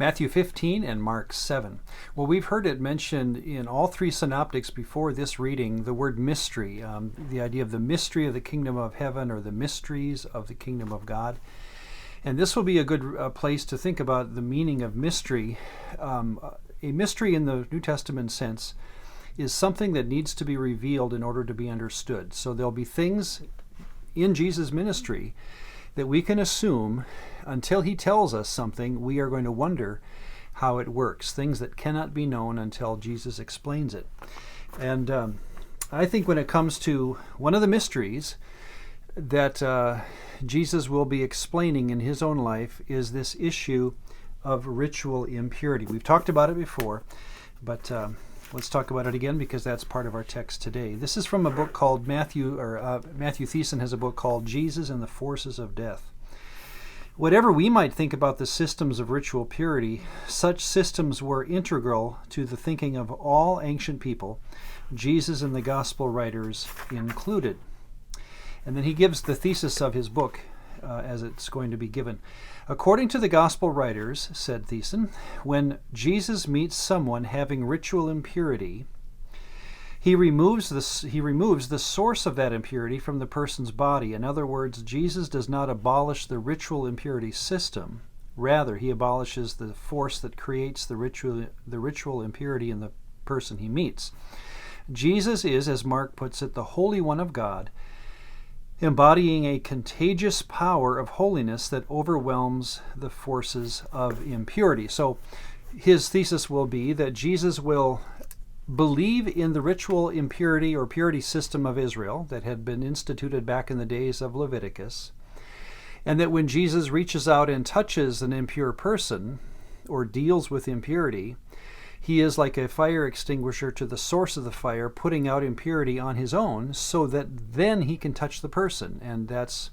Matthew 15 and Mark 7. Well, we've heard it mentioned in all three synoptics before this reading, the word mystery, the idea of the mystery of the kingdom of heaven or the mysteries of the kingdom of God. And this will be a good place to think about the meaning of mystery. A mystery in the New Testament sense is something that needs to be revealed in order to be understood. So there'll be things in Jesus' ministry that we can assume until he tells us something, we are going to wonder how it works. Things that cannot be known until Jesus explains it. And I think when it comes to one of the mysteries that Jesus will be explaining in his own life is this issue of ritual impurity. We've talked about it before, but let's talk about it again because that's part of our text today. This is from a book called Matthew Thiessen has a book called Jesus and the Forces of Death. Whatever we might think about the systems of ritual purity, such systems were integral to the thinking of all ancient people, Jesus and the gospel writers included. And then he gives the thesis of his book as it's going to be given. According to the gospel writers, said Thiessen, when Jesus meets someone having ritual impurity, he removes the source of that impurity from the person's body. In other words, Jesus does not abolish the ritual impurity system. Rather, he abolishes the force that creates the ritual impurity in the person he meets. Jesus is, as Mark puts it, the Holy One of God, embodying a contagious power of holiness that overwhelms the forces of impurity. So his thesis will be that Jesus will believe in the ritual impurity or purity system of Israel that had been instituted back in the days of Leviticus, and that when Jesus reaches out and touches an impure person or deals with impurity, he is like a fire extinguisher to the source of the fire, putting out impurity on his own so that then he can touch the person. And that's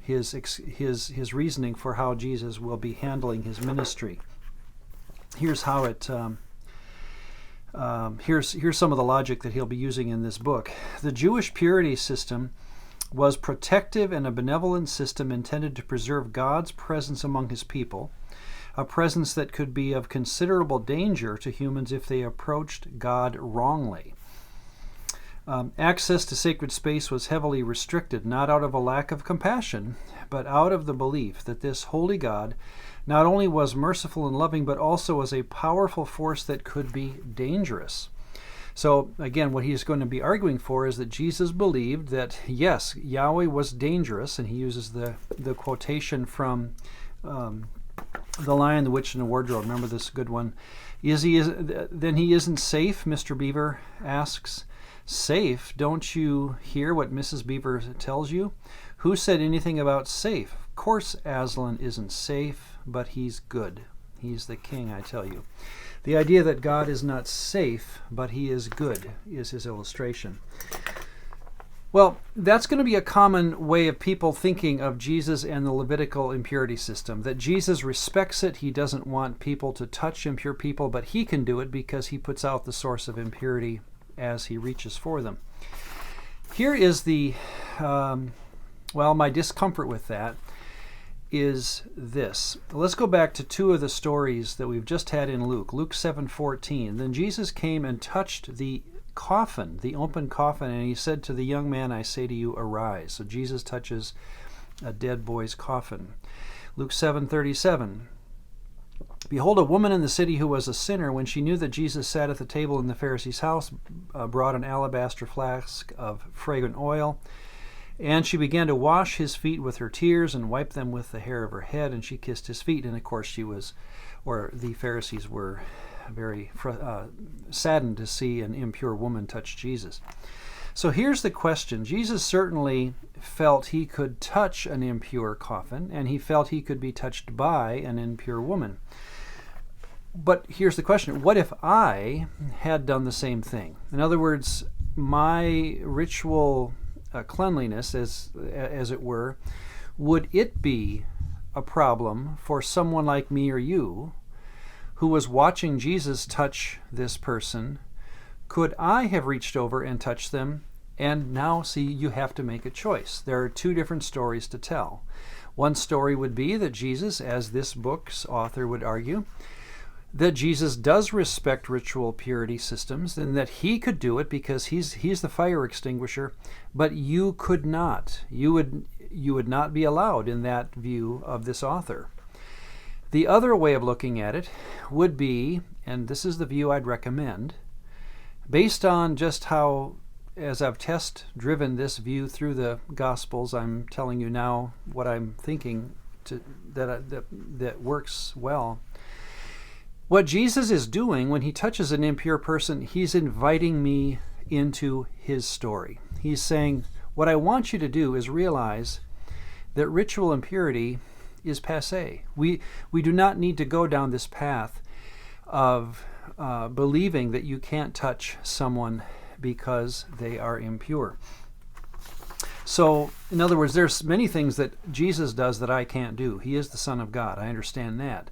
his reasoning for how Jesus will be handling his ministry. Here's how it... Here's some of the logic that he'll be using in this book. The Jewish purity system was protective and a benevolent system intended to preserve God's presence among his people, a presence that could be of considerable danger to humans if they approached God wrongly. Access to sacred space was heavily restricted, not out of a lack of compassion, but out of the belief that this holy God not only was merciful and loving, but also was a powerful force that could be dangerous. So again, what he's going to be arguing for is that Jesus believed that, yes, Yahweh was dangerous, and he uses the quotation from The Lion, the Witch, and the Wardrobe. Remember this good one. Then he isn't safe, Mr. Beaver asks. Safe? Don't you hear what Mrs. Beaver tells you? Who said anything about safe? Of course Aslan isn't safe, but he's good. He's the king, I tell you. The idea that God is not safe, but he is good, is his illustration. Well, that's going to be a common way of people thinking of Jesus and the Levitical impurity system, that Jesus respects it. He doesn't want people to touch impure people, but he can do it because he puts out the source of impurity as he reaches for them. Here is my discomfort with that is this. Let's go back to two of the stories that we've just had in Luke. Luke 7:14. Then Jesus came and touched the coffin, the open coffin, and he said to the young man, I say to you, arise. So Jesus touches a dead boy's coffin. Luke 7:37. Behold, a woman in the city who was a sinner, when she knew that Jesus sat at the table in the Pharisee's house, brought an alabaster flask of fragrant oil, and she began to wash his feet with her tears and wipe them with the hair of her head, and she kissed his feet. And of course the Pharisees were very saddened to see an impure woman touch Jesus. So here's the question. Jesus certainly felt he could touch an impure coffin, and he felt he could be touched by an impure woman. But here's the question. What if I had done the same thing? In other words, my ritual cleanliness, as it were, would it be a problem for someone like me or you who was watching Jesus touch this person? Could I have reached over and touched them? And now, see, you have to make a choice. There are two different stories to tell. One story would be that Jesus, as this book's author would argue, that Jesus does respect ritual purity systems and that he could do it because he's the fire extinguisher, but you could not. You would not be allowed in that view of this author. The other way of looking at it would be, and this is the view I'd recommend, based on just how, as I've test-driven this view through the Gospels, I'm telling you now what I'm thinking that works well. What Jesus is doing when he touches an impure person, he's inviting me into his story. He's saying, what I want you to do is realize that ritual impurity is passé. We do not need to go down this path of believing that you can't touch someone because they are impure. So, in other words, there's many things that Jesus does that I can't do. He is the Son of God. I understand that.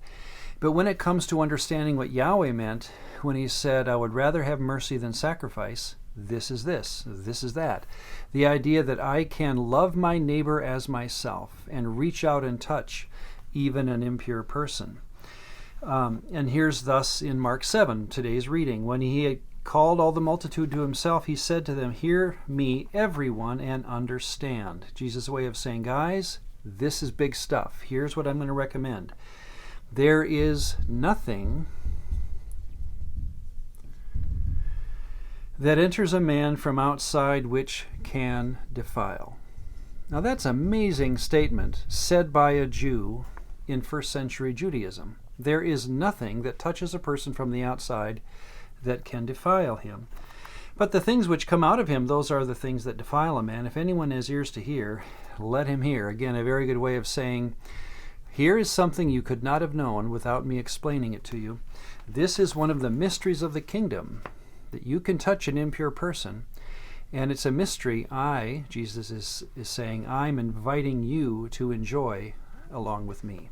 But when it comes to understanding what Yahweh meant when he said, I would rather have mercy than sacrifice, this is that. The idea that I can love my neighbor as myself and reach out and touch even an impure person. And here's thus in Mark 7, today's reading. When he had called all the multitude to himself, he said to them, hear me, everyone, and understand. Jesus' way of saying, guys, this is big stuff. Here's what I'm going to recommend. There is nothing that enters a man from outside which can defile. Now that's an amazing statement said by a Jew in first century Judaism. There is nothing that touches a person from the outside that can defile him. But the things which come out of him, those are the things that defile a man. If anyone has ears to hear, let him hear. Again, a very good way of saying, here is something you could not have known without me explaining it to you. This is one of the mysteries of the kingdom, that you can touch an impure person. And it's a mystery Jesus is saying, I'm inviting you to enjoy along with me.